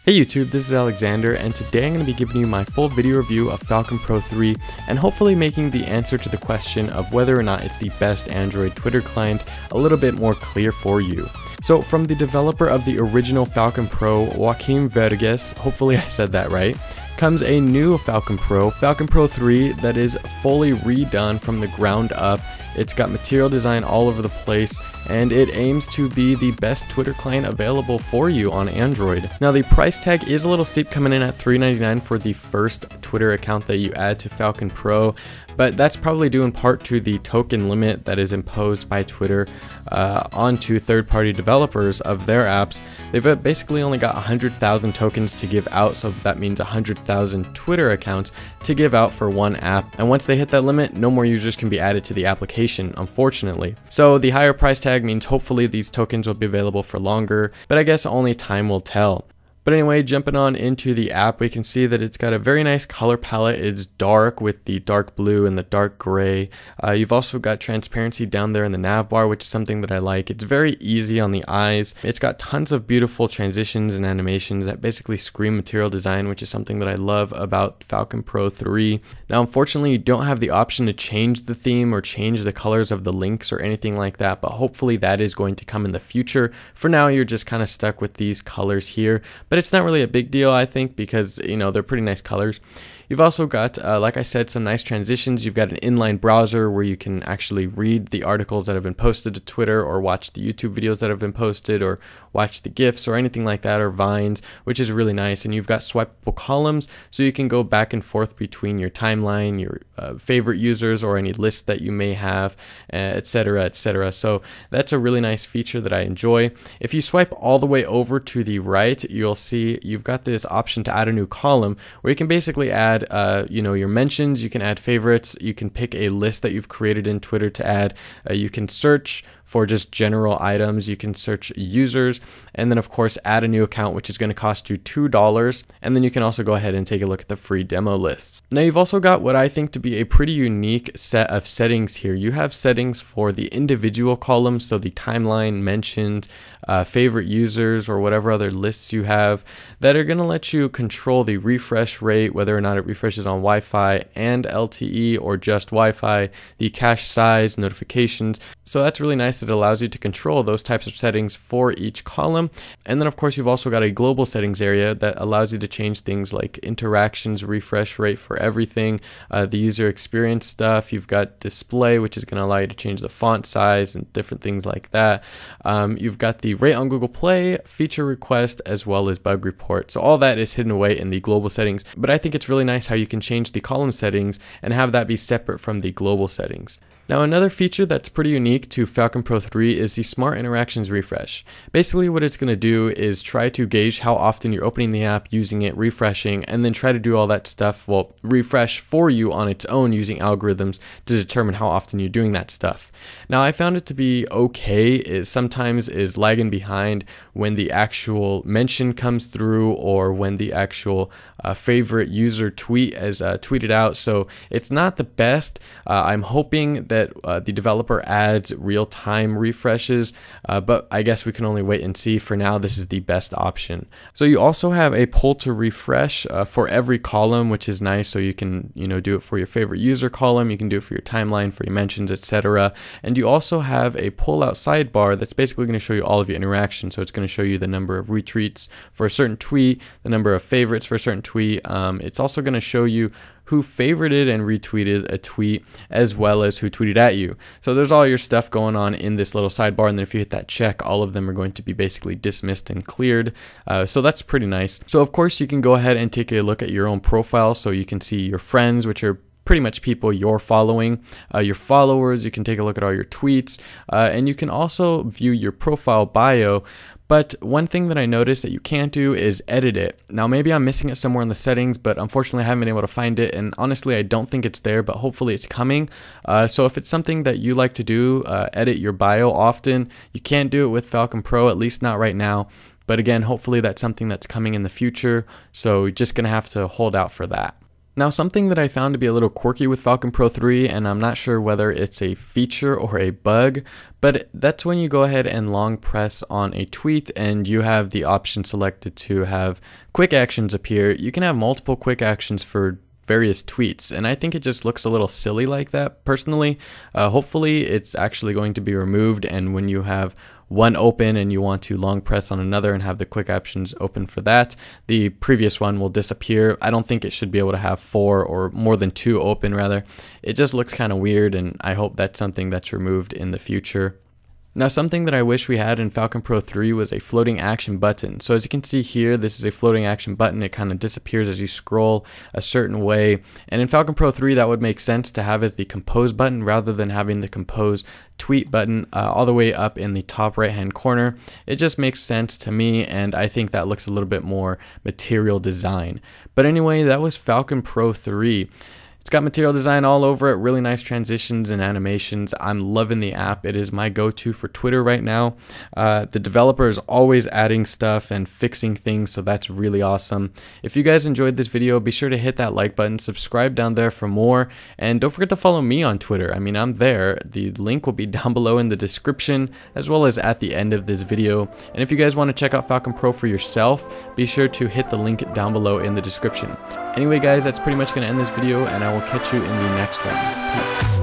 Hey YouTube, this is Alexander, and today I'm going to be giving you my full video review of Falcon Pro 3 and hopefully making the answer to the question of whether or not it's the best Android Twitter client a little bit more clear for you. So from the developer of the original Falcon Pro, Joaquim Verges, hopefully I said that right, comes a new Falcon Pro 3, that is fully redone from the ground up. It's got material design all over the place, and it aims to be the best Twitter client available for you on Android. Now the price tag is a little steep, coming in at $399 for the first Twitter account that you add to Falcon Pro, but that's probably due in part to the token limit that is imposed by Twitter onto third-party developers of their apps. They've basically only got 100,000 tokens to give out, so that means 100,000 Twitter accounts to give out for one app, and once they hit that limit, no more users can be added to the application, unfortunately. So the higher price tag means hopefully these tokens will be available for longer, but I guess only time will tell. But anyway, jumping on into the app, we can see that it's got a very nice color palette. It's dark with the dark blue and the dark gray. You've also got transparency down there in the nav bar, which is something that I like. It's very easy on the eyes. It's got tons of beautiful transitions and animations that basically scream material design, which is something that I love about Falcon Pro 3. Now, unfortunately, you don't have the option to change the theme or change the colors of the links or anything like that, but hopefully that is going to come in the future. For now, you're just kind of stuck with these colors here. But it's not really a big deal, I think, because, you know, they're pretty nice colors. You've also got, like I said, some nice transitions. You've got an inline browser where you can actually read the articles that have been posted to Twitter, or watch the YouTube videos that have been posted, or watch the GIFs or anything like that, or Vines, which is really nice. And you've got swipeable columns, so you can go back and forth between your timeline, your favorite users, or any lists that you may have, etc., etc. So that's a really nice feature that I enjoy. If you swipe all the way over to the right, you'll see you've got this option to add a new column where you can basically add your mentions, you can add favorites, you can pick a list that you've created in Twitter to add, you can search for just general items, you can search users, and then of course add a new account, which is going to cost you $2, and then you can also go ahead and take a look at the free demo lists. Now you've also got what I think to be a pretty unique set of settings here. You have settings for the individual columns, so the timeline, mentioned, favorite users, or whatever other lists you have, that are going to let you control the refresh rate, whether or not it refreshes on Wi-Fi and LTE or just Wi-Fi, the cache size, notifications. So that's really nice. It allows you to control those types of settings for each column. And then of course you've also got a global settings area that allows you to change things like interactions, refresh rate for everything, the user experience stuff. You've got display, which is going to allow you to change the font size and different things like that. You've got the rate on Google Play, feature request, as well as bug report. So all that is hidden away in the global settings, but I think it's really nice how you can change the column settings and have that be separate from the global settings. Now another feature that's pretty unique to Falcon Pro 3 is the Smart Interactions Refresh. Basically what it's going to do is try to gauge how often you're opening the app, using it, refreshing, and then try to do all that stuff, well, refresh for you on its own using algorithms to determine how often you're doing that stuff. Now I found it to be okay. It sometimes is lagging behind when the actual mention comes through, or when the actual favorite user tweet is tweeted out, so it's not the best. I'm hoping that the developer adds real-time refreshes, but I guess we can only wait and see. For now, this is the best option. So you also have a pull to refresh for every column, which is nice. So you can do it for your favorite user column, you can do it for your timeline, for your mentions, etc. And you also have a pull out sidebar that's basically going to show you all of your interactions. So it's going to show you the number of retweets for a certain tweet, the number of favorites for a certain tweet. It's also going to show you who favorited and retweeted a tweet, as well as who tweeted at you. So there's all your stuff going on in this little sidebar, and then if you hit that check, all of them are going to be basically dismissed and cleared. So that's pretty nice. So of course you can go ahead and take a look at your own profile, so you can see your friends, which are pretty much people you're following, your followers. You can take a look at all your tweets, and you can also view your profile bio. But one thing that I noticed that you can't do is edit it. Now maybe I'm missing it somewhere in the settings, but unfortunately I haven't been able to find it, and honestly I don't think it's there, but hopefully it's coming. So if it's something that you like to do, edit your bio often, you can't do it with Falcon Pro, at least not right now. But again, hopefully that's something that's coming in the future, so you're just gonna have to hold out for that. Now, something that I found to be a little quirky with Falcon Pro 3, and I'm not sure whether it's a feature or a bug, but that's when you go ahead and long press on a tweet and you have the option selected to have quick actions appear. You can have multiple quick actions for various tweets, and I think it just looks a little silly like that personally. Hopefully it's actually going to be removed, and when you have one open and you want to long press on another and have the quick options open for that, the previous one will disappear. I don't think it should be able to have 4 or more than 2 open rather. It just looks kind of weird, and I hope that's something that's removed in the future. Now, something that I wish we had in Falcon Pro 3 was a floating action button. So as you can see here, this is a floating action button. It kind of disappears as you scroll a certain way. And in Falcon Pro 3, that would make sense to have as the compose button rather than having the compose tweet button all the way up in the top right hand corner. It just makes sense to me, and I think that looks a little bit more material design. But anyway, that was Falcon Pro 3. It's got material design all over it, really nice transitions and animations. I'm loving the app. It is my go-to for Twitter right now. The developer is always adding stuff and fixing things, so that's really awesome. If you guys enjoyed this video, be sure to hit that like button, subscribe down there for more, and don't forget to follow me on Twitter. I mean, I'm there. The link will be down below in the description, as well as at the end of this video. And if you guys want to check out Falcon Pro for yourself, be sure to hit the link down below in the description. Anyway guys, that's pretty much going to end this video, and I will catch you in the next one. Peace.